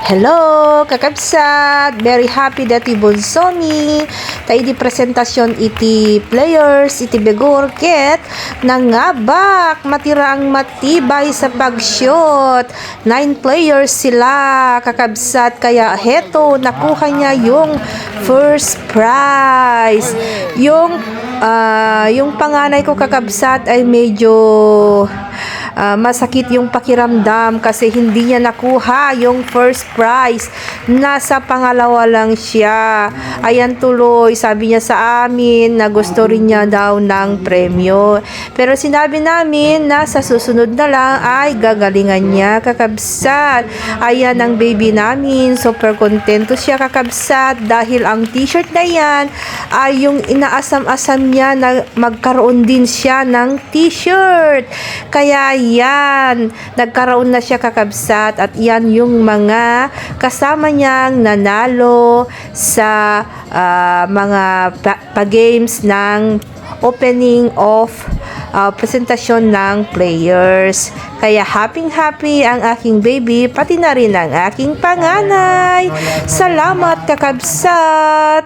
Hello, kakabsat! Very happy dati bunsomi. Tayo di presentasyon iti players, iti begur ket nangabak matirang matibay sa pag-shoot. 9 players sila, kakabsat. Kaya heto, nakuha niya yung first prize. Yung panganay ko kakabsat ay medyo masakit yung pakiramdam kasi hindi niya nakuha yung first prize. Nasa pangalawa lang siya. Ayan tuloy, sabi niya sa amin na gusto rin niya daw ng premyo. Pero sinabi namin na sa susunod na lang ay gagalingan niya, kakabsat. Ayan ang baby namin. Super kontento siya, kakabsat, dahil ang t-shirt na yan ay yung inaasam-asam niya na magkaroon din siya ng t-shirt. Kaya yan, nagkaroon na siya, kakabsat, at yan yung mga kasama niyang nanalo sa mga pa-games ng opening of presentasyon ng players. Kaya happy ang aking baby, pati na rin ang aking panganay. Salamat, kakabsat!